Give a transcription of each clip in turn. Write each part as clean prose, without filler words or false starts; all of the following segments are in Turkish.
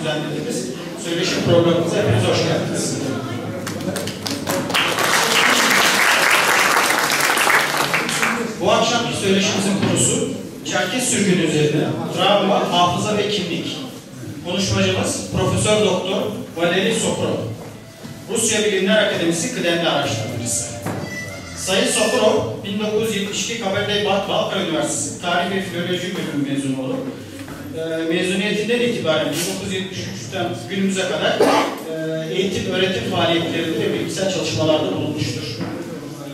düzenlediğimiz söyleşi programımıza hepiniz hoş geldiniz. Bu akşamki söyleşimizin konusu Çerkez sürgünü üzerine travma, hafıza ve kimlik. Konuşmacımız Profesör Doktor Valeri Sokurov, Rusya Bilimler Akademisi kıdemli araştırmacısı. Sayın Sokurov, 1972 Kabardey-Balkar Üniversitesi Tarih ve Filoloji bölümü mezunu olup, mezuniyetinden itibaren 1973'ten günümüze kadar eğitim, öğretim faaliyetlerinde ve bilgisayar çalışmalarda bulunmuştur.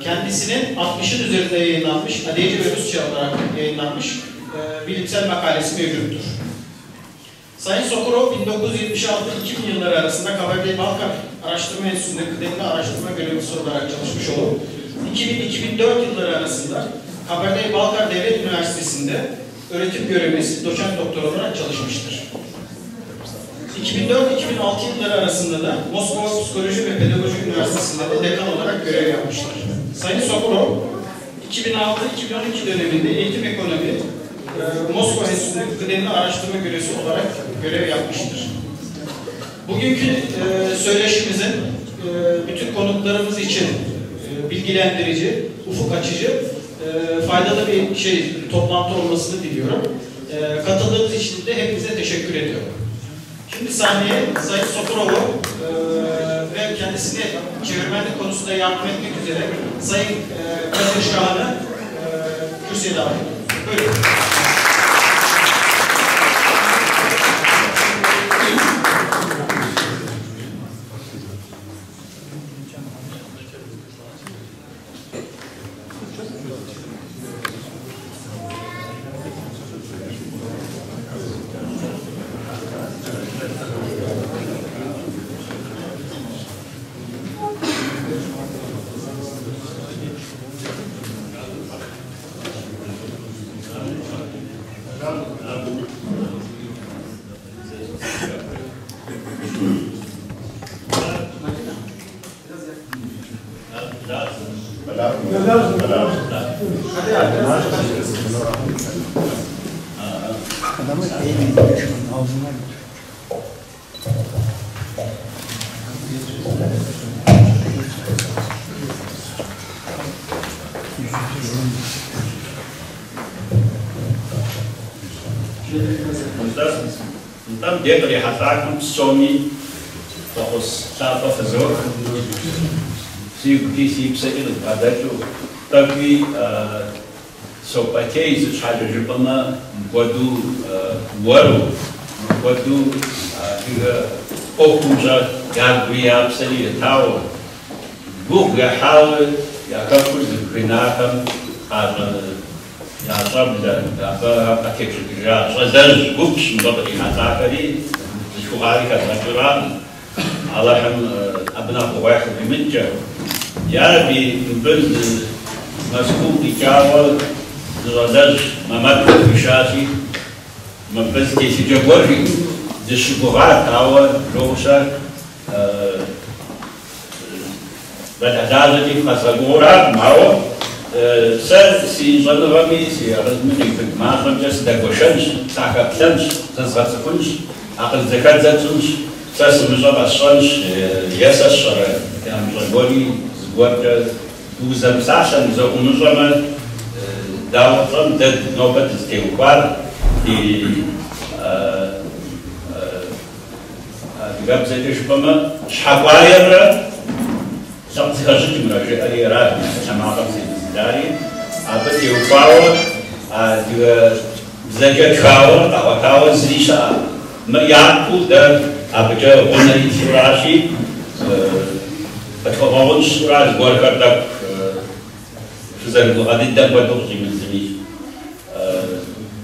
Kendisinin 60'ın üzerinde yayınlanmış, ADC ve Rusça olarak yayınlanmış bilimsel makalesi mevcuttur. Sayın Sokurov, 1976-2000 yılları arasında Kabardey-Balkar Araştırma Enstitüsü'nde kıdemli araştırma görevlisi olarak çalışmış olup, 2000-2004 yılları arasında Kabardey-Balkar Devlet Üniversitesi'nde öğretim görevlisi, doçent doktor olarak çalışmıştır. 2004-2006 yılları arasında da Moskova Psikoloji ve Pedagoji Üniversitesi'nde de dekan olarak görev yapmıştır. Sayın Sokurov, 2006-2012 döneminde eğitim ekonomi Moskova Enstitüsü'nde kıdemli araştırma görevlisi olarak görev yapmıştır. Bugünkü söyleşimizin bütün konuklarımız için bilgilendirici, ufuk açıcı, faydalı bir toplantı olmasını diliyorum. Katıldığınız için de hepinize teşekkür ediyorum. Şimdi sahneye Sayın Sokurov'u ve kendisine çevirmenlik konusunda yardım etmek üzere Sayın Kadir Şahan'ı kürsüye davet ediyorum. Buyurun. Там деколи хатаком соми тохос та профессор си психил адачу такви сопатей из хаджибама году вору году ига окунжа ягвия псали тау бук я хал я какой гринахам يا صاحب ده أكيد جا صدق بوكس مبادئ حتاكري شو غاري كذا على هم أبناء واحد بمنجا يا بي بلد مسكون ديكاول زادج ما مات بشاشي ما بس كيسي جبوري دشبوغات أول روشة بدأ دي خسرورا معه سي جنرامي سي رزمني في ما خمجس دغوشنش تاكابتنش تزغصفنش عقل زكات زاتنش ساس مجرد شانش ياسش كان جبوري زغورت دوزم ساشن زو مجرد داوطن دد نوبت استيوبار دي جاب زيتش بما شحواير شخص خرجت من الرجال راد سماعه داري أبدي وفاوة زجاج فاوة أو فاوة زريشة ما يعقل ده أبجا قلنا يتفراشي بتفاوض شراج قارك شو زين قاعد يدق بدوخي من زميل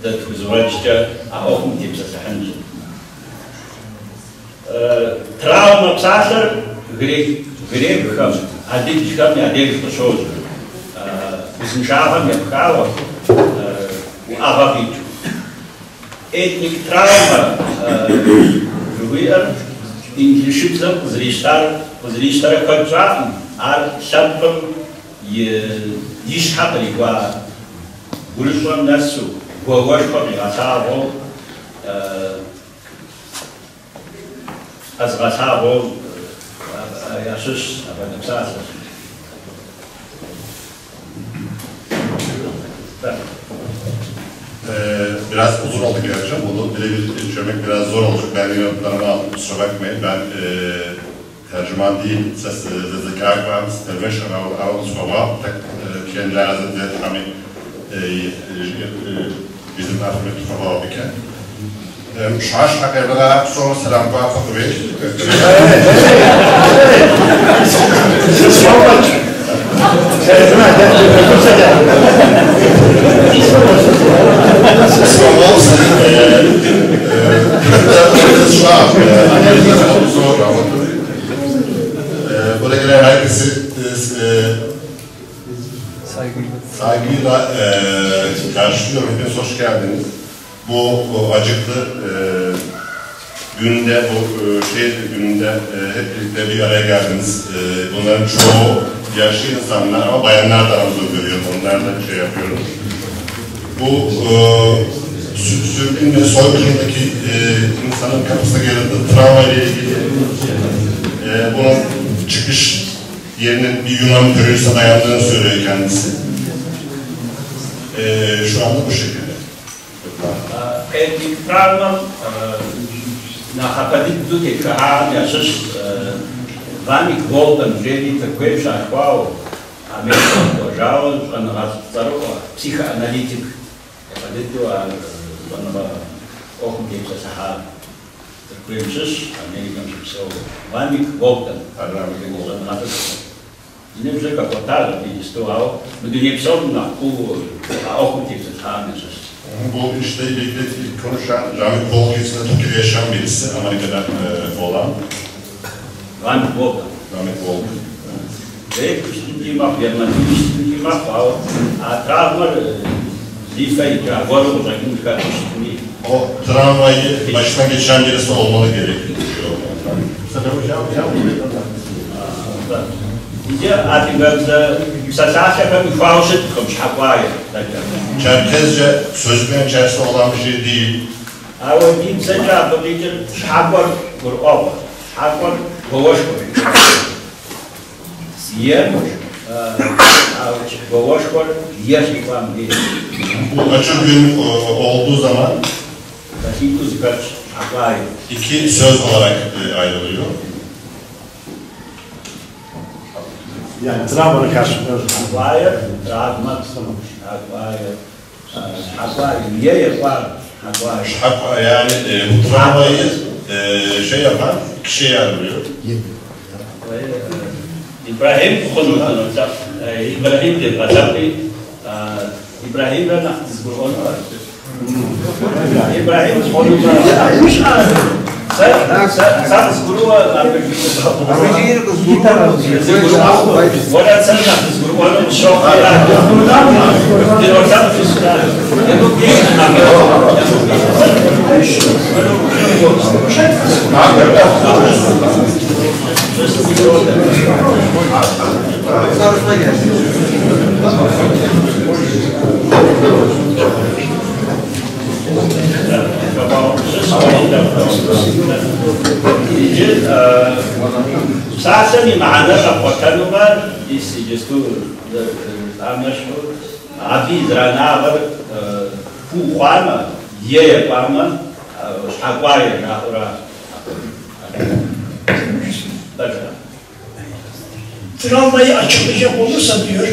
ده تزوجته أهم تبص سحنج تراوما بسافر غريب خم عديد خم عديد بشوز Wissenschaftler Frau وأغابيج etnik travma früher in die Schützer Zristar Kontraten Al-Shampam Yishhabri war Gurshwan Nasu Gowashpam Yatavo azgasabo yaşış abadımsaz. Biraz uzun oldu gerçekten. Bunu dile geçirmek biraz zor olacak. Ben yanıtlarıma kusura bakmayın. Ben tercüman değil. Ses zekâk var. Terveş ağabey soğuk. Kendiler hazretleri hani bizim afiyet soğuk iken. Şaş hakikaten sonra selam var Fatih. Buraya herkesi saygıyla karşılıyorum. Hepiniz hoş geldiniz. Bu acıklı günde, bu gününde hep birlikte bir araya geldiniz. Bunların çoğu yaşlı insanlar ama bayanlar da aramızda görüyorum. Onlarla yapıyorum. Bu sürgün ve soykırımdaki insanın kafasına yarattığı travma ile ilgili bunun çıkış yerinin bir Yunan teröriste dayandığını söylüyor kendisi. Şu anda bu şekilde. El travma nahapadik duke kaha yaşış vani golden jeli takve şahvao Amerika dojao anahastaro psikanalitik yapaditu anava okum kepsa sahab takve şiş Amerikan şipso vani golden anahastaro yine bize kapatar bir istuao müdüne psom na ku okum kepsa sahab yaşış. Bu işte ilgili konuşan Rami Polkis'te Türkiye'de yaşayan birisi, Amerika'dan olan. Rami Polk. Rami Polk. Ve üstünce maf yerine üstünce maf var. Travma lifeyi var olacak imkan üstünce. O travmayı başına geçen birisi olmalı gerekiyor. Sen İyice atıklarda sasasya kadar fauşet komuş Hawaii. Çerkezce sözlüğün içerisinde olan bir şey değil. Ama bir seca bu değil Hawaii Kur'an. Hawaii boş koy. Yer boş koy. Yer ifam değil. Bu açık gün olduğu zaman Taşıtuz kaç Hawaii. iki söz olarak ayrılıyor. Yani travmanı karşılıyoruz. Hawaii, rahmat, Hawaii, niye yapar Hawaii? Yani bu travmayı yapan kişiye yaralıyor. İbrahim konuştu. İbrahim de Gazapli, İbrahim ve Nahtiz Kur'an'ı var. İbrahim konuştu. Sen guru Wala sana wala shock ya. Di ortam fiscal. Sasani معنا وكانوا يسجستوا عمشوا عبيد رانابر فوقانا يقاما حقوايا ناخرا Travmayı açıklayacak olursa diyor,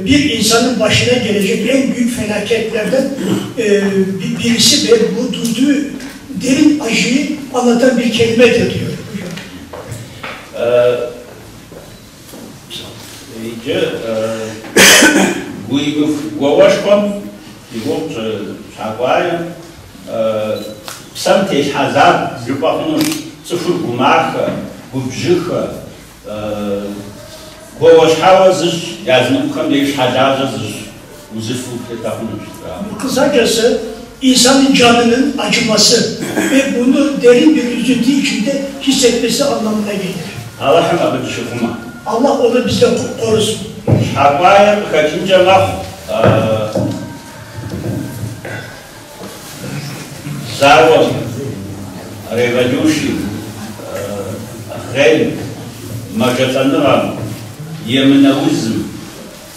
bir insanın başına gelecek en büyük felaketlerden birisi ve bu duyduğu derin acıyı anlatan bir kelimedir diyor. Govaşkon, yuvuk şagvaya, sam teş hazar, yupakının sıfır gumarka, gubjıka, govaşhava zır, yazınıp kandeyiş hazaza zır, uzifu ketapının. Kısacası insanın canının acıması ve bunu derin bir üzüntü içinde hissetmesi anlamına gelir. Allah'ım adı şükuma. Allah onu bizden korusun. Hakkaya kaçınca laf Zarvon revolution, ren, majatanram, yemenawizm,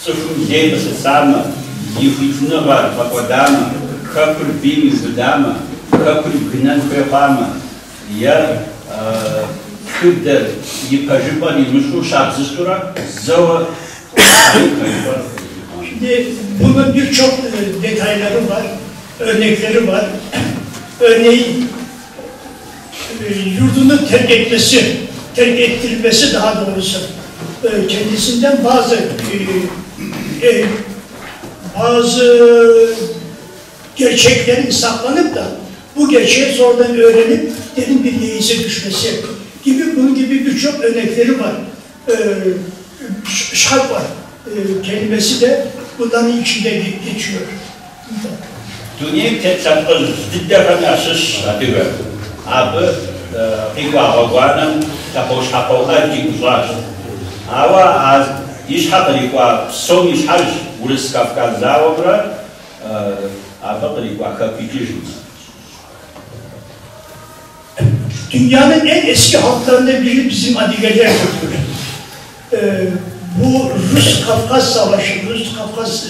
цифру зейбаса сама, юфитнава паквадама, хапр бими вдама, хапр гнан пехама, я худер ипажибани мышу şapsıztura zava. Şimdi bunun birçok detayları var, örnekleri var. Örneğin yurdunu terk ettirilmesi daha doğrusu kendisinden bazı gerçeklerin saklanıp da bu gerçeği sonradan öğrenip derin bir yeise düşmesi gibi bunun gibi birçok örnekleri var. Şark var. Kelimesi de bunların içinde geçiyor. Dünya tetapız diddefen asış atıver. Abi ikvağıgvanın tapoş hapollar dikuzlar. Ava az iş hatarikva son iş harç Ulis Kafkaz'a obra abatarikva kapitizm. Dünyanın en eski halklarından biri bizim Adigelerdir. Bu Rus-Kafkas Savaşı, Rus-Kafkas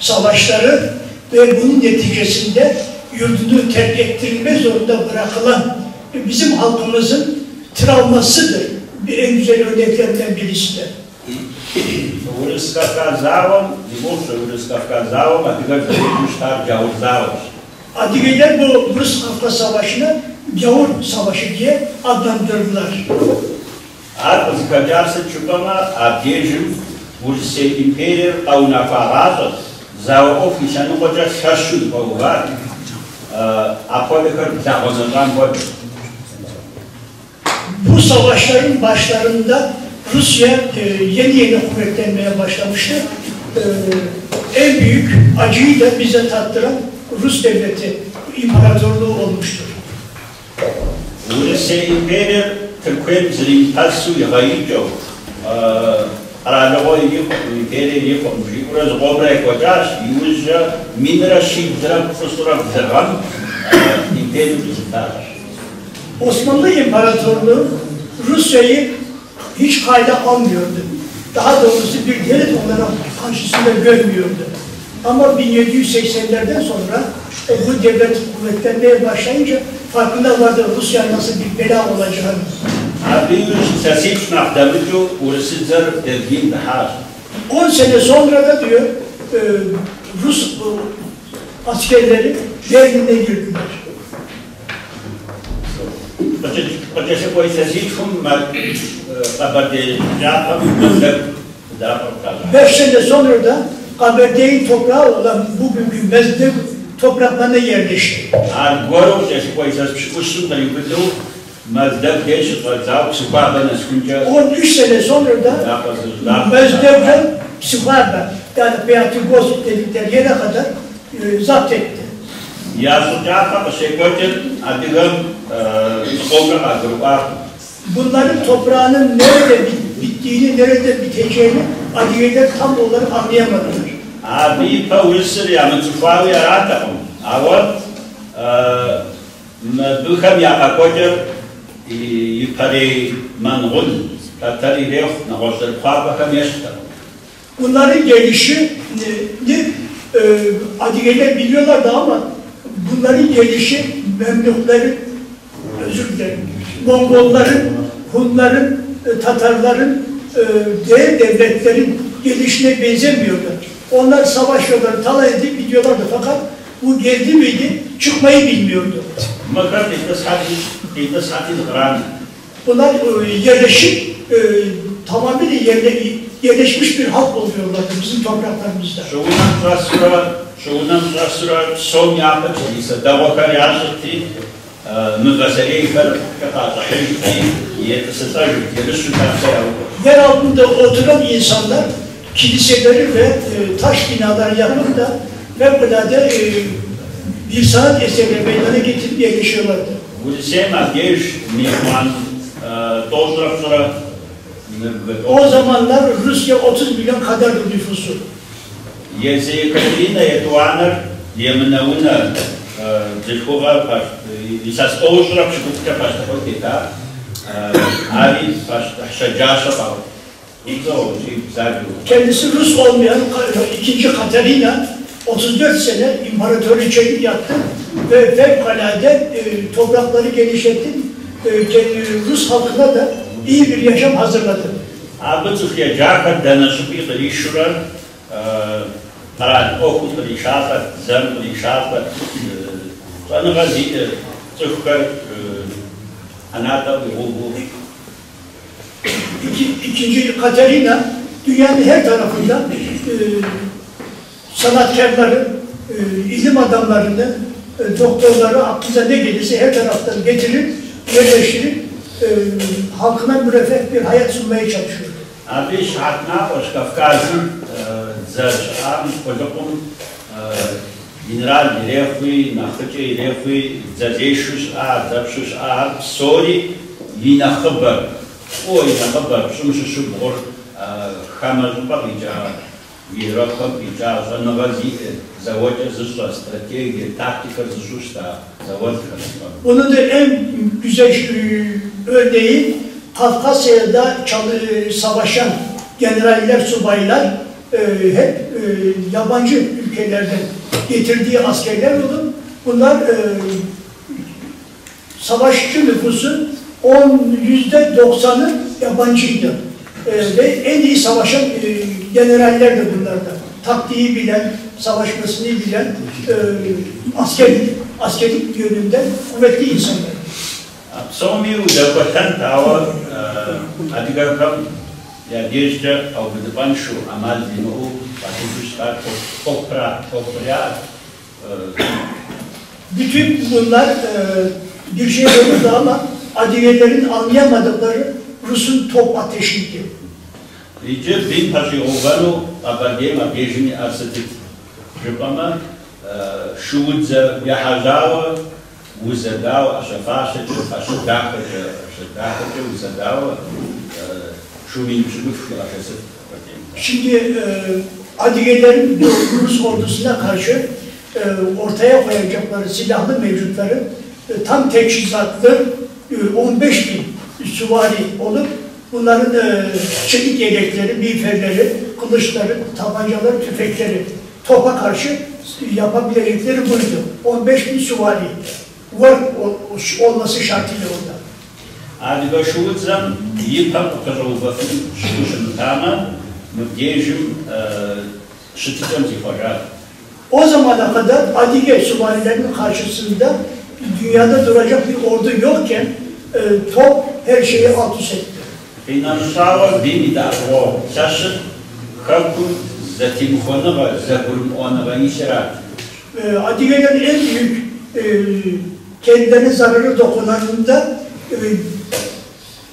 savaşları ve bunun neticesinde yurdunu terk ettirilme zorunda bırakılan bizim halkımızın travmasıdır. Bir en güzel örneklerinden birisi de. Ulis Kafkaz'a'm, dimursa Ulis Kafkaz'a'm, Adigeler zayıfmışlar, gavurlar. Adigeler bu Rus-Kafkas Savaşı'na Gavur Savaşı diye adlandırdılar. Arpız kacarsı çupama, abdejim, Ulis'e imperial, Kaunafarazı, Zao ofisanı koca şaşıl var. Apolikar zavazından koydu. Bu savaşların başlarında Rusya yeni kuvvetlenmeye başlamıştı. En büyük acıyı da bize tattıran Rus devleti, imparatorluğu olmuştur. Ulis'e imperial, Türkmen zilin tasu yağayıcı. Araloğu imperial yapılmış. Burası obraya koyacağız. Yuzca minra şidra kusura zırhan imperial tutar. Osmanlı İmparatorluğu Rusya'yı hiç kayda almıyordu. Daha doğrusu bir devlet olarak karşısında görmüyordu. Ama 1780'lerden sonra bu devlet kuvvetlenmeye başlayınca farkında vardı Rusya nasıl bir bela olacağını. Abi sesip naftamıcı orası zar devgin daha. 10 sene sonra da diyor Rus askerleri Berlin'e girdiler. Protože po sesip kabade yapam da 5 sene sonra da Kabardey'in toprağı olan bugünkü Mezdev topraklarına yerleşti. Agora po sesip usul da yubilu Mazda geçti zaten sıfırdan eskünce 13 sene sonra da Mezdev'den Sıfırdan yani Beatigos dedikleri yere kadar zapt etti. Yazıcı şey koydu adıgam sonra agrupa. Bunların toprağının nerede bittiğini, nerede biteceğini Adigeler tam olarak anlayamadılar. Abi Pauls'ı ya mutfağı yarattım. Ama duham ya koydu yukarı manğul tatari reyh nağızır farkı yaşta. Bunların gelişi Adigeler biliyorlardı ama bunların gelişi Memlüklerin, özür dilerim, Mongolların, Hunların, Tatarların, diğer devletlerin gelişine benzemiyordu. Onlar savaşıyorlar, talay edip gidiyorlardı fakat bu geldi miydi çıkmayı bilmiyordu. Bunlar yerleşik, tamamıyla yerleşmiş bir halk oluyorlardı bizim topraklarımızda. Şundan sonra son yapıp ise davakar yaşıttı. Yer altında oturan insanlar kiliseleri ve taş binaları yapıp da fevkalade bir sanat eserleri meydana getirip yerleşiyorlardı. O zamanlar Rusya 30 milyon kadardı nüfusu. Zilkova lisans oluşturak çıkıpça başta kita Ali Şacaşa var. İlk o şey güzel bir. Kendisi Rus olmayan 2. Katerina 34 sene imparatoriçelik yaptı ve fevkalade toprakları genişletti. Rus halkına da iyi bir yaşam hazırladı. Abi Türkiye Jakarta danışıp bir işler Paran okul inşaat, zam inşaat, sonra Türkiye anahtar bir bu. İkinci Katerina dünyanın her tarafında sanatkarları, ilim adamlarını, doktorları aklınıza ne gelirse her taraftan getirir, yerleştirip halkına müreffeh bir hayat sunmaya çalışıyor. Abi şartna o Kafkas'ın zarşan kodakun general direfui, nakıcı direfui, zazeşus zapşus psori, yine haber. O yine haber, şumşu şubur, hamazı bakıca, Европа печалza navazi zavoca zışla strateji, taktika zışla zavoca. Bunun da en güzel örneği Kafkasya'da savaşan generaller, subaylar hep yabancı ülkelerden getirdiği askerler oldu. Bunlar savaşçı nüfusun %90'ı yabancıydı. Ve en iyi savaşan generaller de bunlardan. Taktiği bilen, savaşmasını bilen, askerlik yönünden kuvvetli insanlar. Somiu devletten tava adigarkam ya diyece avgıdıban şu amal dinu batuşlar topra. Bütün bunlar bir şey olurdu ama Adigelerin anlayamadıkları Rus'un top ateşiydi. İyice bin taşı oğlanı abadiyema bejini arsatık. Jepama şuudza yahazava uzadava aşafaşıcı aşadakıcı uzadava şumin çıkıp aşası. Şimdi Adigelerin Rus ordusuna karşı ortaya koyacakları silahlı mevcutları tam teçhizatlı 15.000 süvari olup bunların çelik yelekleri, miğferleri, kılıçları, tabancaları, tüfekleri topa karşı yapabilecekleri buydu. 15.000 süvari var olması şartıyla orada. Adiga şuudzam yipam okazovbatın şuşunu tama müdejim şıtıcam zifajar. O zamana kadar Adige süvarilerinin karşısında dünyada duracak bir ordu yokken top her şeyi alt üst etti. Finansava bimida o şaşın kalkun zatimkhonava zaburum onava işaret. Adigelerin en büyük kendilerine zararı dokunanında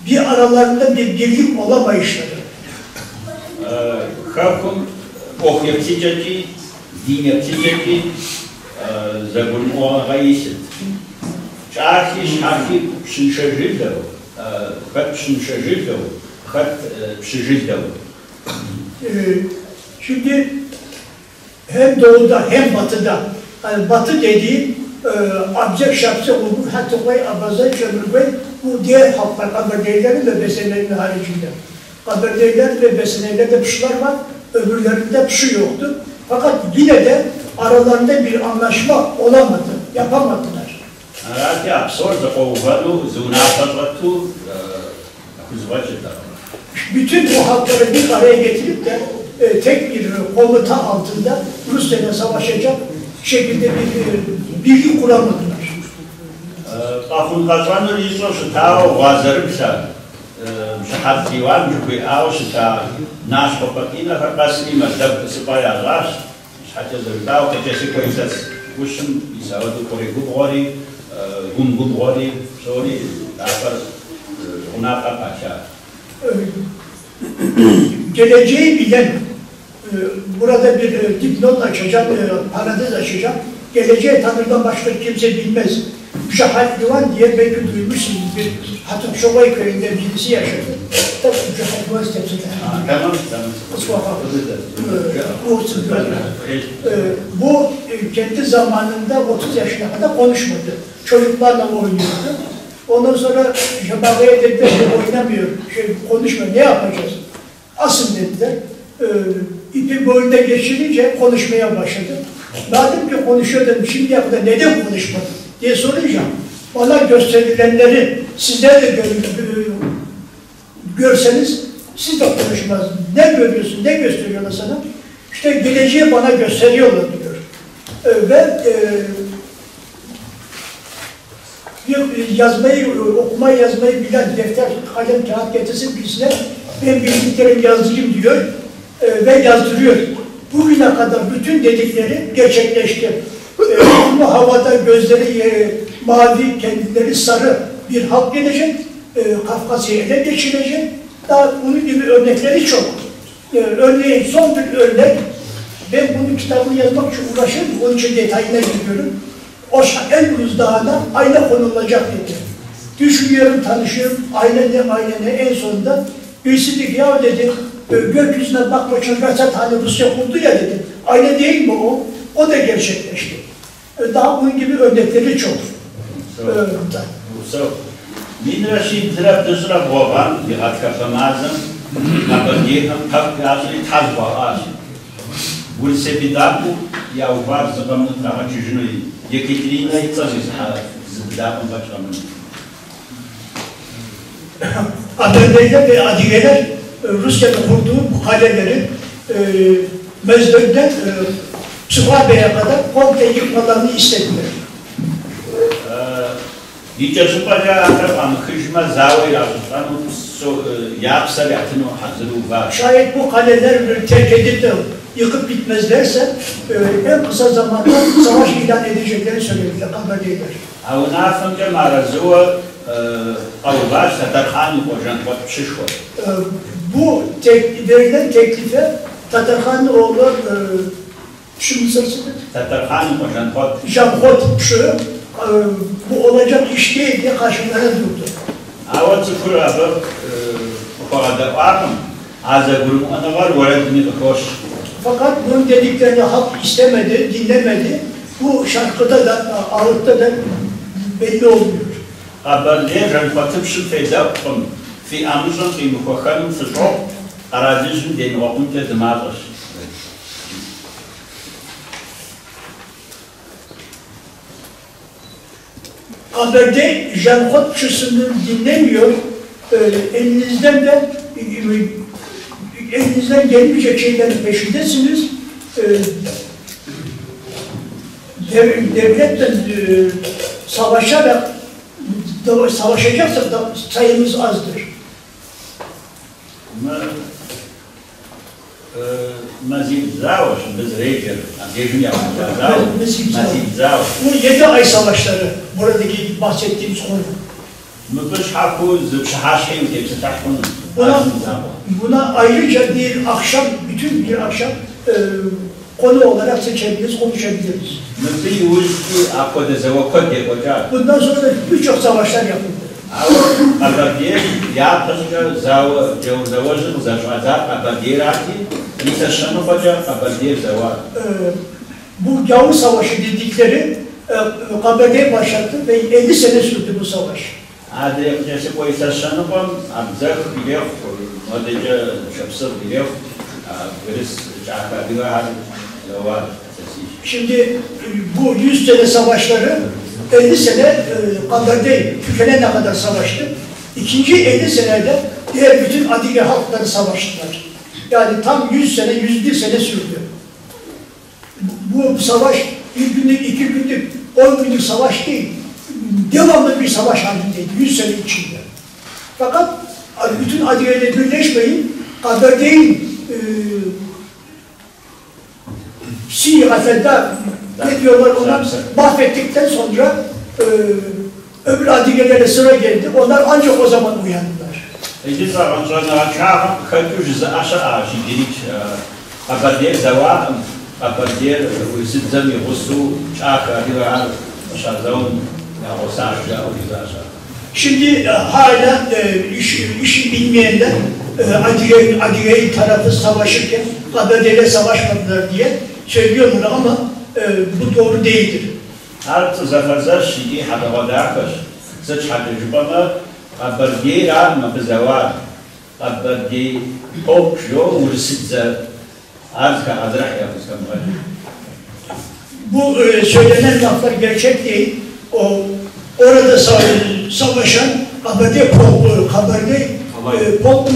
bir aralarında bir birlik olamayışları. Kalkun okyapsicaki, dinapsicaki zaburum onava işaret. Şarkı şınşajıdır. Kat şınşajıdır. Kat şıjıdır. Şimdi hem doğuda hem batıda, yani batı dediği abzak şapsa olur, hatta koy abazay çömürgüy, bu diğer halklar, Kabardeylerin ve Besenlerin haricinde. Kabardeyler ve Besenler'de puşlar var, öbürlerinde puşu yoktu. Fakat yine de aralarında bir anlaşma olamadı, yapamadılar. Arati absorda ovalu zunafatu kuzvacıda. Bütün bu halkları bir araya getirip de tek bir komuta altında Rusya'yla savaşacak şekilde bir birlik kuramadılar. Afun kazanır İsroş'u ta vazarımsa şahat divan çünkü ağuşta naş papakina kakasima dabısı bayarlar. Şahat yazırda o keçesi koyacağız. Kuşun isavadı koygu bori, gum bori, sorry, dapar ona kapaşa. Geleceği bilen, burada bir dipnot açacak, parantez açacak, geleceği Tanrı'dan başka kimse bilmez. Şahat divan diye belki duymuşsunuz bir Hatip Şovay köyünde birisi yaşadı. Tabii Cumhuriyet Üniversitesi'nde. Tamam. Bu kendi zamanında 30 yaşına kadar konuşmadı. Çocuklarla oynuyordu. Ondan sonra Şabaka'ya dediler ki oynamıyor, konuşma, ne yapacağız? Asın dediler. İpi boyunda geçirince konuşmaya başladı. Madem ki konuşuyor dedim, şimdiye kadar neden konuşmadı diye soracağım. Bana gösterilenleri sizler de görseniz siz de konuşmaz. Ne görüyorsun, ne gösteriyorlar sana? İşte geleceği bana gösteriyorlar diyor. Okuma yazmayı bilen defter, kalem, kağıt getirsin birisine ben bildiklerim yazdırayım diyor ve yazdırıyor. Bugüne kadar bütün dedikleri gerçekleşti. Ama havada gözleri mavi, kendileri sarı bir halk gelecek, Kafkasya'yı ele geçirecek. Daha bunun gibi örnekleri çok. Örneğin son bir örnek, ben bunun kitabını yazmak için uğraşıyorum, onun için detayına gidiyorum. Elbruz Dağı'na ayna konulacak dedi. Düşünüyorum, tanışıyorum, ayna ne en sonunda birisi dedi ya dedi, gökyüzüne bakma çocuklar hani Rusya kurdu ya dedi. Ayna değil mi o? O da gerçekleşti. Daha bunun gibi örnekleri çok. Min Rashid Zirabdusra Boban, Yihat Kafamazım, Nabadiyekam Kapyazli Tazba Aşı. Bulse Bidabu, Yavvar Zıbamın Tağaçıcını, Yekaterina'yı Zıbdabın Başlamını. Adana'yla ve Adigeler Rusya'da kurduğu bu kaleleri Mezbek'ten Süvabey'e kadar komple yıkmalarını istediler. Diyeceğiz baca akrabam kışma zavir azıtan yapsalatını hazırı var. Şayet bu kaleler terk edip de yıkıp bitmezlerse en kısa zamanda savaş ilan edeceklerini söylediler, haberleydiler. Avnafınca marazuva avvaş Tatarhan'ı kocan şişko. Bu verilen teklife Tatarhan'ın oğlu şimdi sırasıdır. Tatarhan'ı kocan Jamhot şu bu olacak iş değil diye karşılara durdu. Avat sıfır abı bu kadar varım. Azza grubu ana var, öğretmeni hoş. Fakat bunun dediklerini halk istemedi, dinlemedi. Bu şarkıda da, ağıtta da belli olmuyor. Haberler renfatıp şu fedapım. Fi amuzun fi mukakhanım fıtrok. Arazizm den okunte demazır. Haberde Jamhot kısmını dinlemiyor. Elinizden gelmeyecek şeylerin peşindesiniz. Devletle savaşacaksak da sayımız azdır. Mazil Zavaş, biz Rejir, Adejun yapacağız. Mazil Zavaş. Bu 7 ay savaşları, buradaki bahsettiğimiz konu. Mıkış hakuz, şahaşim tepsi taşkın. Buna ayrıca bir akşam, bütün bir akşam konu olarak seçebiliriz, konuşabiliriz. Bundan sonra da birçok savaşlar yapıldı. Bu Gavur Savaşı dedikleri KBD başlattı ve 50 sene sürdü bu savaş. Şimdi bu 100 sene savaşları 50 sene KBD tükenene kadar savaştı. İkinci 50 senede diğer bütün Adige halkları savaştılar. Yani tam 100 sene, 101 sene sürdü. Bu savaş bir günlük, 2 günlük, 10 günlük savaş değil. Devamlı bir savaş halindeydi 100 sene içinde. Fakat bütün Adige'yle birleşmeyin, KBD'nin Siyahfeda ne diyorlar ona mahvettikten sonra öbür Adige'lere sıra geldi. Onlar ancak o zaman uyandılar. Şimdi hala işi bilmeyenler Adigey tarafı savaşırken Kabede'yle savaşmadılar diye söylüyorlar ama bu doğru değildir. Artı zaferzer şidi hadavadakır. Sıç hadicbana Kaberge'ra mabzavar. Kaberge okşo ursitzer. Azka azrah yapıskam var. Bu söylenen laflar gerçek değil. Orada savaşan Kaberde Polk, Kaberde Polk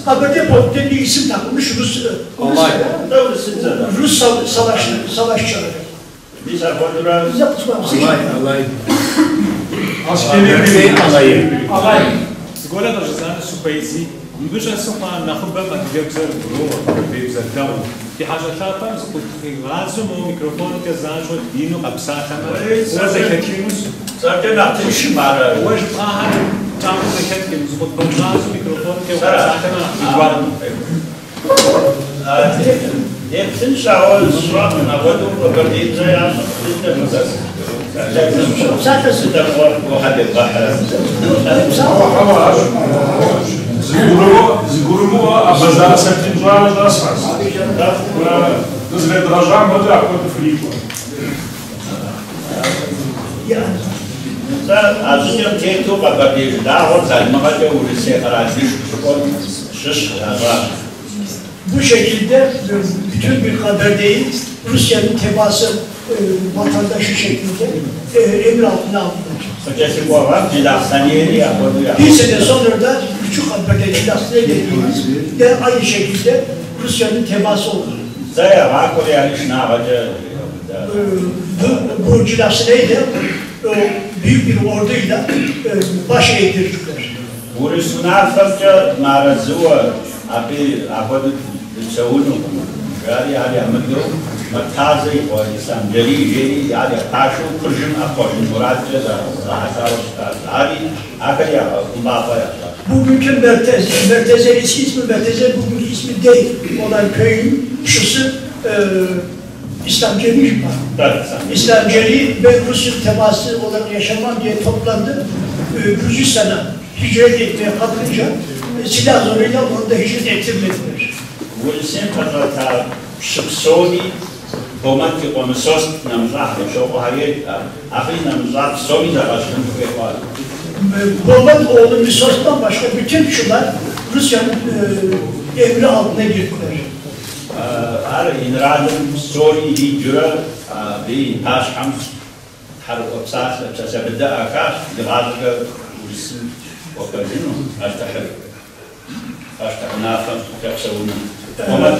Kaberde Polk diye bir isim takılmış Rus savaşçıları. Biz arpondura Bize kusmamışsın. Alay. Zgoda dojzane su paesi. Mbisha sopa nakhba ma tgabzar bro, bebzar daw. Fi haja thata zqut gazum o mikrofon ke zanjot dinu qabsata ma. Zaza kakinus. zaten atış mara. Waj qaha tamu zakat zqut gazum mikrofon ke qabsata ma. Idwar. Hepsin şahol suam navadur bakardin zaya. Zaten Sizden o hadi bahar. Zigurumu abazar septimzuar das faz. Nos redrajar muito a conta frio. Azıcık tehdit bakardin. Daha o zalmada urisi arazi şiş var. Bu şekilde bütün bir haber değil, Rusya'nın tebaası vatandaşı şeklinde emir altına aldılar. Ötesi bu var, Cilastaniyeli yapılıyor. Bir sene sonra da küçük haberde Cilastaniye dediğimiz de aynı şekilde Rusya'nın tebaası oldu. Zaya var Kore'nin işine ağacı. Bu Cilastaniye'yi de büyük bir orduyla baş eğdirdiler. Vurisuna fazla marazuwa abi abad tsawunu. Yani amdo matazi o insan jeri yani taşu kurjun akojun muradca da rahata abi akaya kumbafa yaptılar. Bugünkü Merteze eski ismi Merteze bugünkü ismi değil olan köyün şusu İslamceli İslamceli ve Rus'un teması olarak yaşamam diye toplandı. Gürcistan'a hicret etmeye kalkınca silah zoruyla orada hicret ettirmediler. Vulisin fazla şıksoni Bomanki konuşos namzah şoku hayır ahi namzah somi da başkan var. Boman oğlu Misos'tan başka bütün şular Rusya'nın emri altına girdiler. Ar inradın sori hicra bir taşham harp sas çabda akaş divazga ulisin okazino astahır astahnafa yapsavun Boman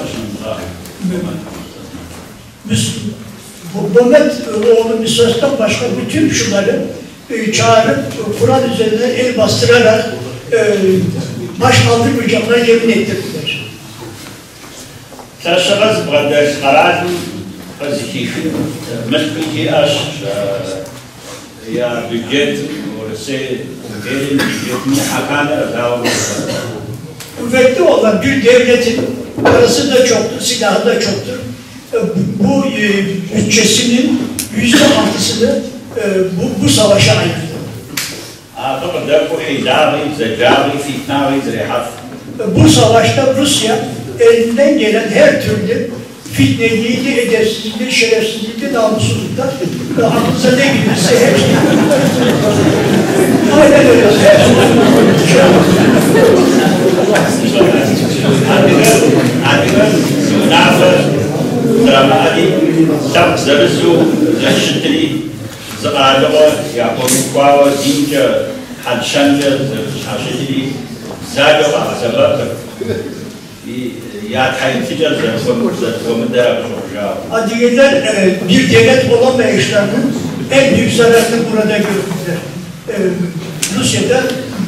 Bomet oğlu Misos'tan başka bütün şuları çağırıp Kur'an üzerine el bastırarak baş kaldırmayacaklarına yemin ettirdiler. Taşağız braders karar fazikişin mesbiki aş ya büdjet orası gelin büdjetini hakana davam Kuvvetli olan bir devletin parası da çoktur, silahı da çoktur. Bu bütçesinin %6'sını bu savaşa ayırdı. Bu savaşta Rusya elinden gelen her türlü fitneliydi, edepsizlikti, şerefsizlikti, namussuzlukta aklınıza ne gelirse hepsini. Aynen öyle. Dramadi, tak zarysu, zaszczytli, zaadała, jako uchwała, zdjęcia, hadszandia, zaszczytli, zadała, zabawka. I ya tayintice komendera soracağım. Adiyeler bir devlet olamayışlarının en büyük zararını burada gördüler. Rusya'da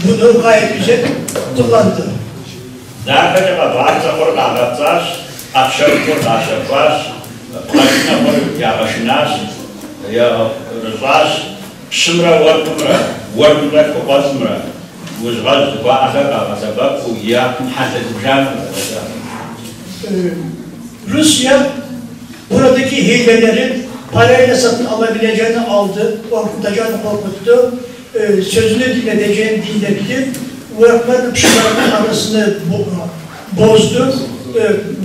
bunu gayet güzel kullandı. Zaten varsa orada anlatacağız. Akşam var, başına var, yavaşınaz, ya rızaz, şımra var mı, kopaz mı, uzvaz, bağırsa sebep, o yakın hasedeceğim. Rusya buradaki hilelerin parayla satın alabileceğini aldı, korkutacağını korkuttu, sözünü dinleteceğini dinletti, Vuraklarla Pişmanların arasını bozdu,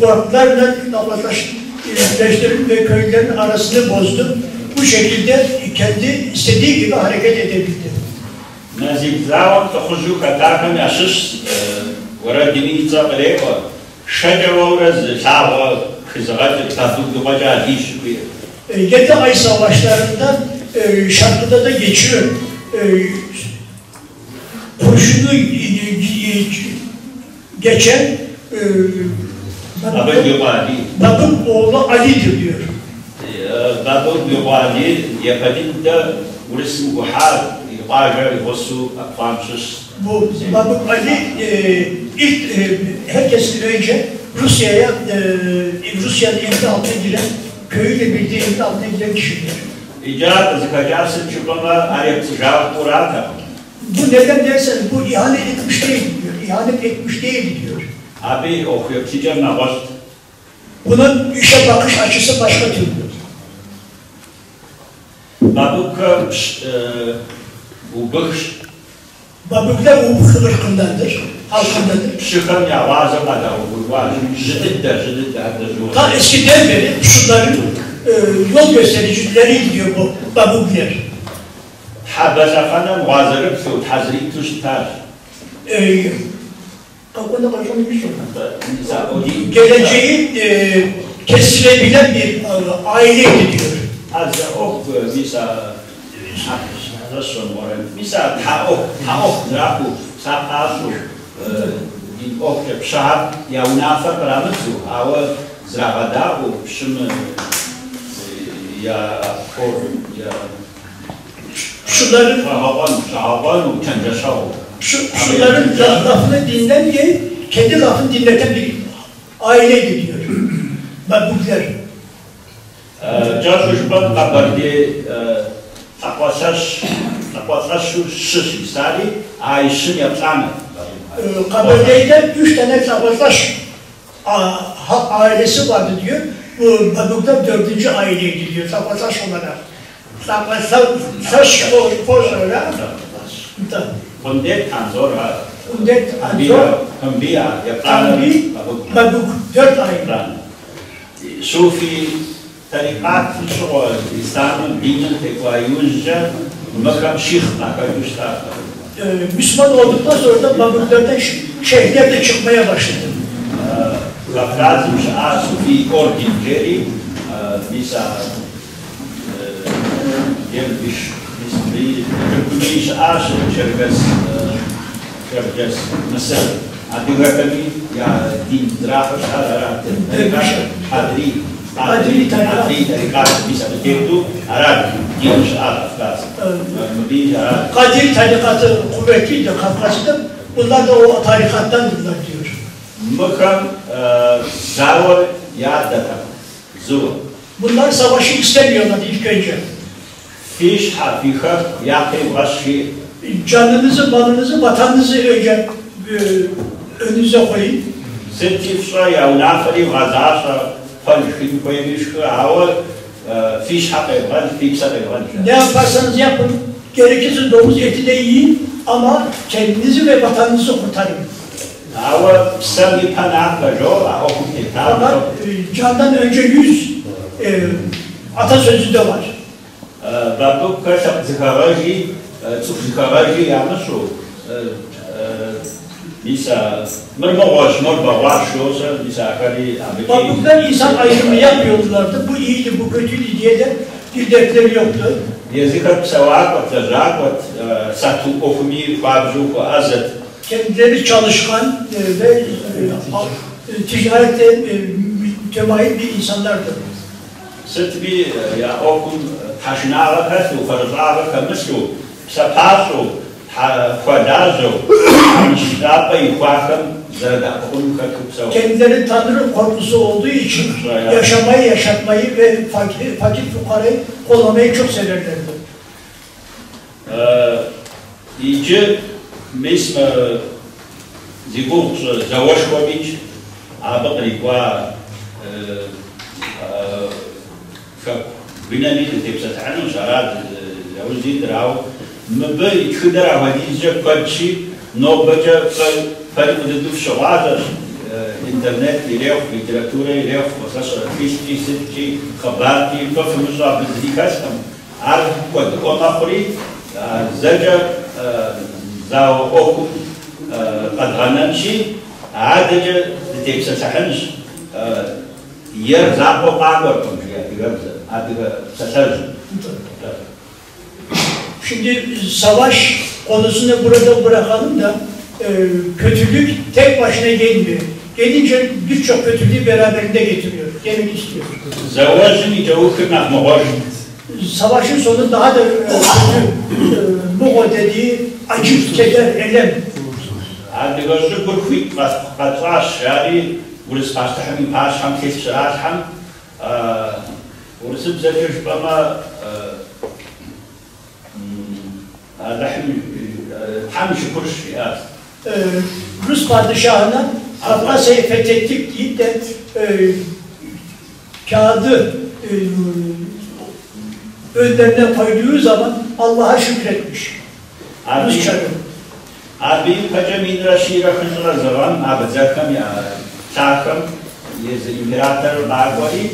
Vuraklarla Nafazlaştırın ve köylerin arasını bozdu. Bu şekilde kendi istediği gibi hareket edebildi. Nazikzavat تخرجوا كتاكم يعشش وردني تقريبا شجرة ورز شعبة خزغات تطلق دقاجة ديش بيه. 7 ay savaşlarında şarkıda da geçiyor. Kurşunu geçen Bab'ın oğlu Ali'dir diyor. Bab'ın yobali yapadın da burası buhar yobajı yosu akvansız. Bu Bab'ın Ali ilk herkesten önce Rusya'nın emri altına giren, köyüyle bildiği emri altına giren kişidir. İcat zikacasın çıkmalar arayıp kurata. Bu neden dersen bu ihanet etmiş değil diyor. İhanet etmiş değil diyor. Abi okuyor sizce ne var? Bunun işe bakış açısı başka türlü. Babuk ubık. Babuklar ubık ırkındandır, halkındadır. Şıkın ya vazımada ubık var. Jiddet de hatta zor. Ta eskiden beri şunların yol göstericileri diyor bu babuklar. Habasa falan vazırıp su tazrik tuştar. Kakwanda konuşamaymış mı? Geleceği kestirebilen bir aile gidiyor. Az ok bisa nasıl var? Bisa taok drapu sapasu din ok pşah ya unafa parametru ava zravada o pşım ya kor ya şunların şunların lafını dinlemeyen, kendi lafını dinleten bir aile gidiyor. Babuklar. Çalışman kabardi akvasaş şu şişleri ayşın yapsana. Kabardey'de 3 tane savaştaş ailesi vardı diyor. Bu Babuklar 4. aileye gidiyor savaştaş olarak. Savaştaş olarak. Kondet Tanzora. Kondet Tanzora. Kambiya yapsana. Babuk 4 aile. Sufi tarikat şu İslam'ın dinin tekvayüzce makam şeyh nakayüşler. Müslüman olduktan sonra da Babuklardan şeyhler de çıkmaya başladı. Lazım şaha Sufi ordin geri bisa gelmiş bir şaha şerges Mısır. Adiga kami ya din drahus ararat Adri tarikat bisa begitu Arap diyormuş Arap Kadir tarikatı kuvvetliydi Kafkas'ta. Bunlar da o tarikattandılar diyor. Makam zavur yadata zuv. Bunlar savaşı istemiyorlar ilk önce. Fiş hafika yakın başı. Canınızı, malınızı, vatanınızı önce önünüze koyun. Sentifsa ya unafari gazasa falşin koymuş hava fiş hafika fiksa ne yaparsanız yapın. Gerekirse domuz eti de yiyin ama kendinizi ve vatanınızı kurtarın. Hava sami panakla jo okum Ama candan önce 100 atasözü de var. Babuk kaşak zikaraji zikaraji yamashu bisa merbawaş şosa bisa kali Babuklar insan ayrımı yapmıyorlardı. Bu iyiydi, bu kötüydü diye de bir dertleri yoktu. Yazıkat savak ve zakat satu okumi fabzu azet. Kendileri çalışkan ve ticarette mütemayil bir insanlardı. Setbi ya okum taşnara kasu farzara kamusu sapasu fadazo şapa yukarım zada onka kupsa. Kendileri Tanrı korkusu olduğu için yaşamayı, yaşatmayı ve fakir fukarayı kollamayı çok severlerdi. İyice mesela zibuk Zawashkovic abakri kwa بناني تبسط عنه شراد يوزي دراو مبي كدر عوديزة كلشي نوبجا فالمددوف شواذر انترنت يليق ليتراتورة يليق وصاش فيشتي ستي خبرتي ففهم صعب الذكاء عارف قد قام أخري زجا زاو أوكو قد غنمشي عادجا تبسط عنه yer zapo pagortum Şimdi savaş konusunu burada bırakalım da kötülük tek başına gelmiyor. Gelince birçok kötülüğü beraberinde getiriyor. Demek istiyor. Savaşın sonu daha da kötü. Bu dediği acı, keder, elem. ورسقاشتهم باشهم كيف شراشهم ورسب زجاج بما لحم حمش كرش فيات Rus padişahına Kafkasya'yı fethettik deyip de kağıdı önlerine koyduğu zaman Allah'a şükretmiş. Rusça'nın. Abi kaçamin raşira kızlar zaman abi zakam ya Çakım, İmparator Bağvari,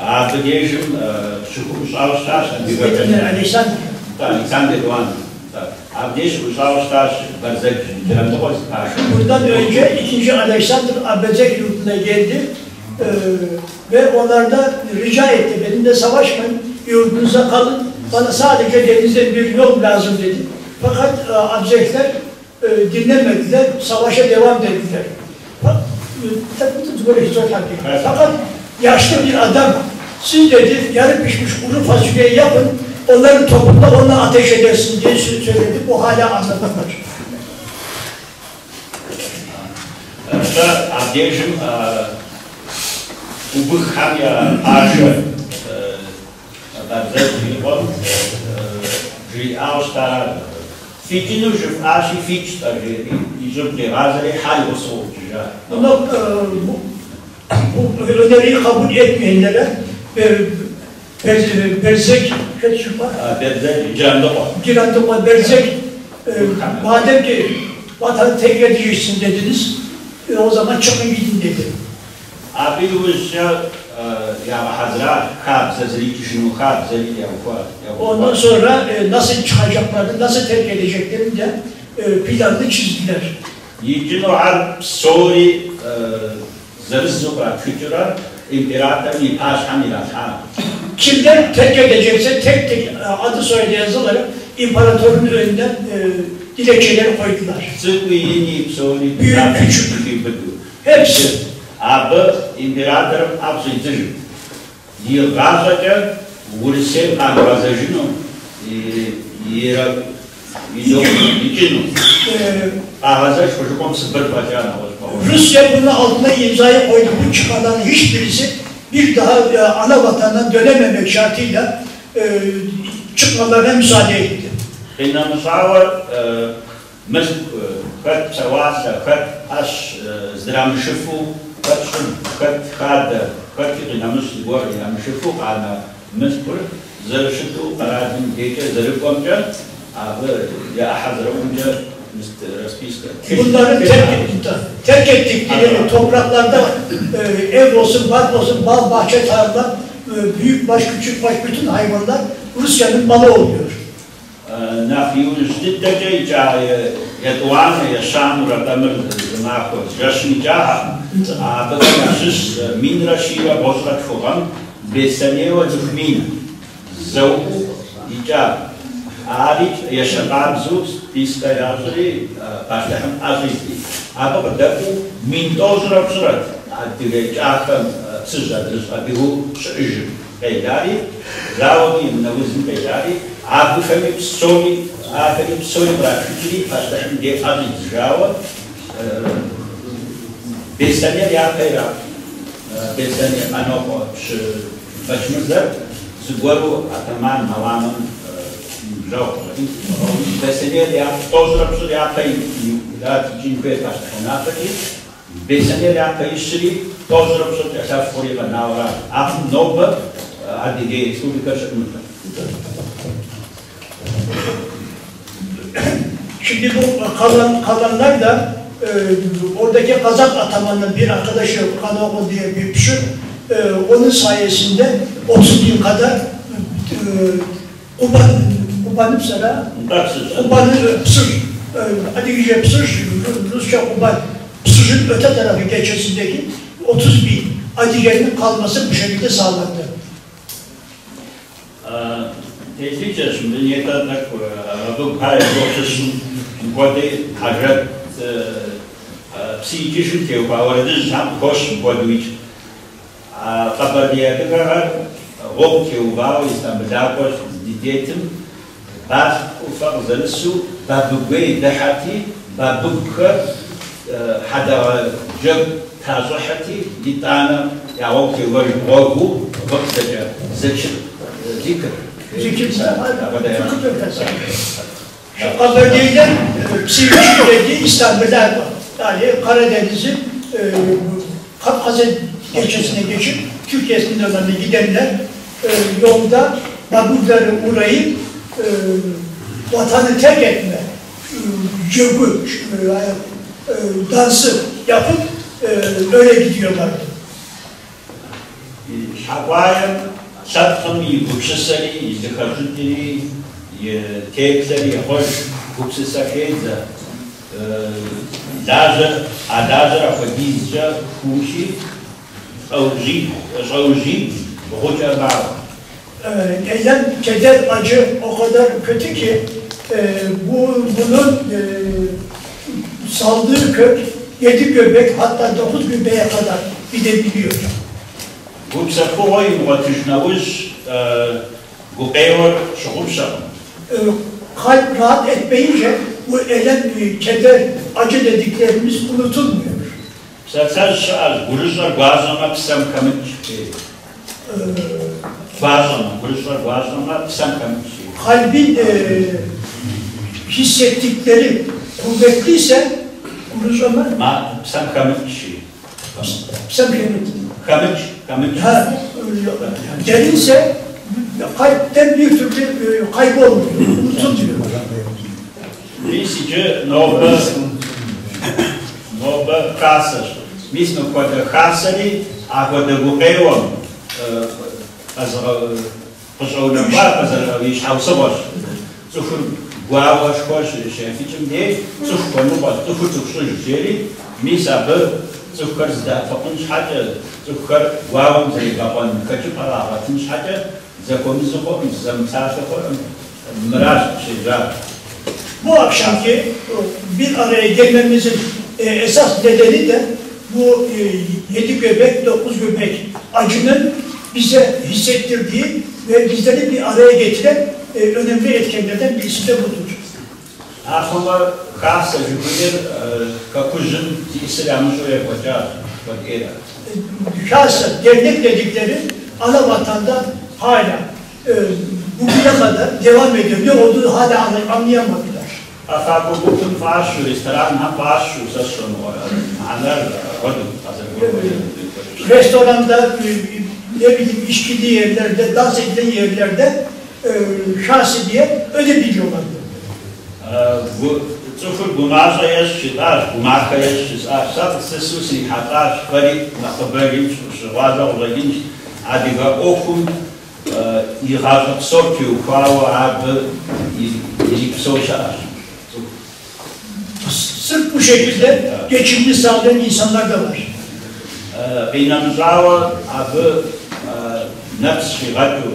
Abdügejim, Şukur Savaştaş, Alexander Doğan, Abdügejim Savaştaş, Berzek, Kirandoğuz, Buradan önce 2. Alexander Abdügej yurduna geldi ve onlardan rica etti, benimle savaşmayın, yurdunuza kalın, bana sadece denizden bir yol lazım dedi. Fakat Abdügejler dinlemediler, savaşa devam ettiler. Fakat yaşlı bir adam, siz dedi, yarı pişmiş kuru fasulye yapın, onların toplumda onunla ateş edersin diye söyledi, bu hala anlatılır. Abdügejim, ubuk hamya arşı, Berzek, Ağustar, Fikinu juf aşı fikçtar, İzopli, Razali, hal o soğuk. Ama bu öneriyi kabul etmeyenlere Berzek, Girandoğan, Berzek, madem ki vatanı tekrar edeceksin dediniz, o zaman çıkın gidin dedi. Abi ya Hazrat, Kabzazeli, Kişinu, Kabzazeli Ondan sonra nasıl çıkacaklarını, nasıl terk edeceklerini de planını çizdiler. Yicino Arp, Sori, Zırızzuka, Kütüra, İmparator Nipaş Hamilathan. Kimden terk edecekse tek tek adı soyadı yazılarak imparatorun önünden dilekçeleri koydular. Büyük, küçük. Hepsi. Abi İmparator Abzıcı. Yılgazca, Vursel Angazajino, Yera, Rusya bunun altına imzayı koydu. Bu çıkanların hiçbirisi bir daha ana vatandan dönememek şartıyla çıkmalarına müsaade etti. Kad Savasa, kad aš zdravšifu, kad namus gor zdravšifu, kana mispur, zaršitu, karadin gece zarıkomca, abi ya hazırımca raspiska. Bunları terk ettikleri topraklarda ev olsun, park olsun, bal, bahçe, tarla, büyük baş, küçük baş, bütün hayvanlar Rusya'nın malı oluyor. Nafiyoruz diddece Yatuana yaşam ratamır nako yaşınca abi yaşız minra şira bozrak falan beseneva zuhmin zavku ica arit yaşanan zut istayazri başlayan azizli abi berdaku mintoz rapsurat adire çakam sızdırız abi bu şıcı beylari zavki navizin beylari abi femi psoni Aferin psoni bırakıcılığı başlayın diye adı icrağı beslenir yapayla beslenir anoko başımızda zıgvaru ataman malamın icrağı beslenir yap tozra psoni yapayı ilatıcın ve başlayın apaki beslenir yapayı şiri tozra psoni yaşaf koriba navra afın noba Adige Respublika Şıkmı'da. Şimdi bu kalanlar da oradaki Kazak atamanın bir arkadaşı Kanoğlu diye bir kişi, onun sayesinde 30 bin kadar Kuban'ın sana Kuban'ın Psır, Adige Psır, Rusça Kuban, Psır'ın öte tarafı geçesindeki 30 bin Adige'nin kalması bu şekilde sağlandı. Tezlice şimdi niyete tak bu hayır yoksun kodu hacret psikişin ki bu arada jam koş kodu hiç kabardiye kadar o ki bu var İstanbul'da koş diyetim bas ufak zalsu babugay dahati babukar hada jab tazahati ditana ya o ki var bu vaktice zikr Kabardiye'den Sivri'deki İstanbul'da var. Yani Karadeniz'in Kafkasya geçesine geçip Türkiye sınırlarına gidenler yolda baburlara uğrayıp vatanı terk etme, jöbü, dansı yapıp öyle gidiyorlardı. Şavayım Şartım yüksesleri, izdikarcıları, tekleri, hoş yüksesleri de Adazra Fadizca, Kuşi, Savcı, Hoca Bağ. Eylem, keder, acı o kadar kötü ki bunun saldığı kök 7 göbek hatta 9 göbeğe kadar gidebiliyor. Gupsakoy muhatışnavuz gupeyvar şuhubsa. Kalp rahat etmeyince bu elem, keder, acı dediklerimiz unutulmuyor. Satsaz az guruzlar bazama pisam kamit. Bazama guruzlar bazama pisam kamit. Kalbin hissettikleri kuvvetliyse guruzlama pisam kamit. pisam kamit. Kamit. Derinse kalpten bir türlü kaybolmuyor, unutulmuyor. Misice nova kasır. Misno koda kasari, a koda gupeyon. Pozorna var, pozorna iş havsa var. Zuhur guava şkoş şefiçim diye, zuhur konu var, zuhur jeri, misabı zuhur zda fakun şaca, zuhur guavam zey kapan kaçı para batın şaca, zakonu zuhur, zamsar zuhur, mıraj şeyler. Bu akşamki bir araya gelmemizin esas nedeni de bu 7 göbek, 9 göbek acının bize hissettirdiği ve bizleri bir araya getiren önemli etkenlerden birisi de budur. Aslında kasa jübüler kakuzun İslam'ı şöyle yapacağız. Şahsen dernek dedikleri ana vatanda hala bugüne kadar devam ediyor. Ne olduğunu hala anlayamadılar. Fakat bu bütün faşu, restoran faşu sasonu anlar restoranda, ne bileyim içkili yerlerde, dans edilen yerlerde şahsi diye ödebiliyorlardı. Bu sıfır gumarsa yaşçılar, gumarka yaşçılar, sadece susi hatta şvari nakabelin, şurada olayın, adiga okun, ihazak sorki ufawa abi, ilipsoşar. Sırf bu şekilde geçimini sağlayan insanlar da var. Beynamzawa abi nefs şigatu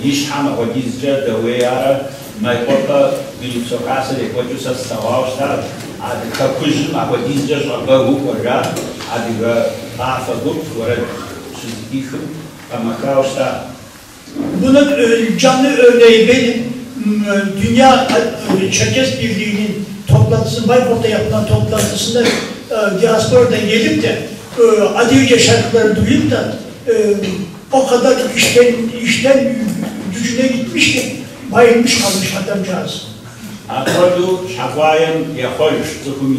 yişhama vadizce deveyara maykopa bilipsokası rekocusa stavavştar adi kakuzun vadizce şarga hukoja adi ga afa gup vore şizikihim kamakavştar. Bunun canlı örneği benim Dünya Çerkes Birliği'nin toplantısı, Bayburt'ta yapılan toplantısında diasporadan gelip de Adige şarkıları duyup da o kadar işten gücüne gitmiş ki bayılmış kalmış adamcağız. Akodu şavayın yahoş tukumi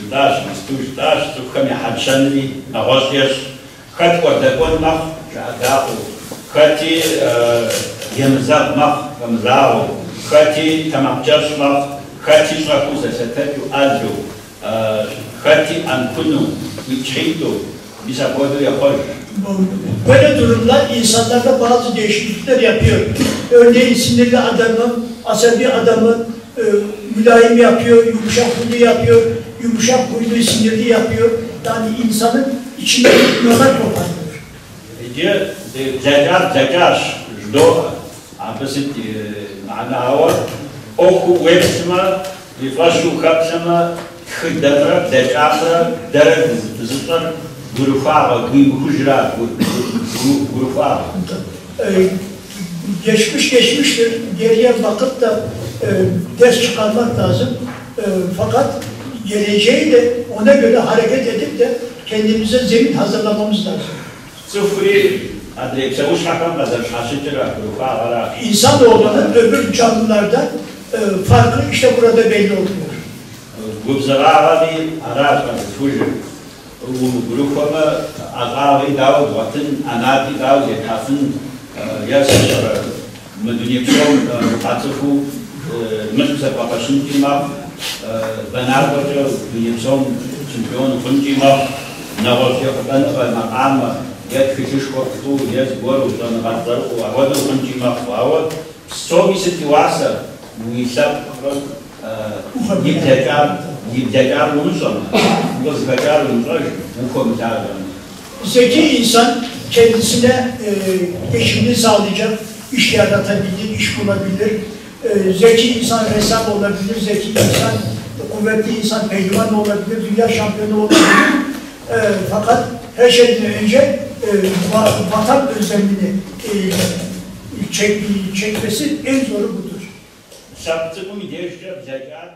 jdaş, mistujdaş, tukami hadşanli, nahosyaş, katkor dekonmak, şadahu Хати емзав мзау, хати тамакчашмав, хати шракуза сетету азу, хati ankunu, içheydu, bize koydu yapar. Böyle durumlar insanlarda bazı değişiklikler yapıyor. Örneğin sinirli adamı, asabi adamı mülayim yapıyor, yumuşak huylu yapıyor, yumuşak huylu sinirli yapıyor. Yani insanın içinde nöbet koparıyor. Diye zecar, jdo, apesit manaava, oku vepsima, iflashu kapsama, Хыдара, декабра, дерек, зытар, гурфава, гурфа, гурфа. Geçmiş geçmiştir. Geriye bakıp da ders çıkarmak lazım. Fakat geleceği de ona göre hareket edip de kendimize zemin hazırlamamız lazım. Sıfırı adrep sevuş rakam kadar şaşırtıra gurfa var. İnsanoğlunun öbür canlılardan farkı işte burada belli oluyor. Gubzaravi araz var fuji. Gurfama agavi daud vatın anati daud yatafın yasara meduniyekson atıfu mesela papasın kima Bernardo duniyekson şampiyon kuncima navazya ben ama yet fikiş korktu yet goru dan gaddar o avada kuncima fawa so bir situasyon muisap Yibdekar bunu sonra. Bu zekar bunu sonra. Bu komutanlar. Zeki insan kendisine geçimini sağlayacak, iş yaratabilir, iş bulabilir. Zeki insan ressam olabilir, zeki insan, kuvvetli insan pehlivan olabilir, dünya şampiyonu olabilir. Fakat her şeyden önce vatan özlemini çekmesi en zoru budur. Saptı bu mi diye zekar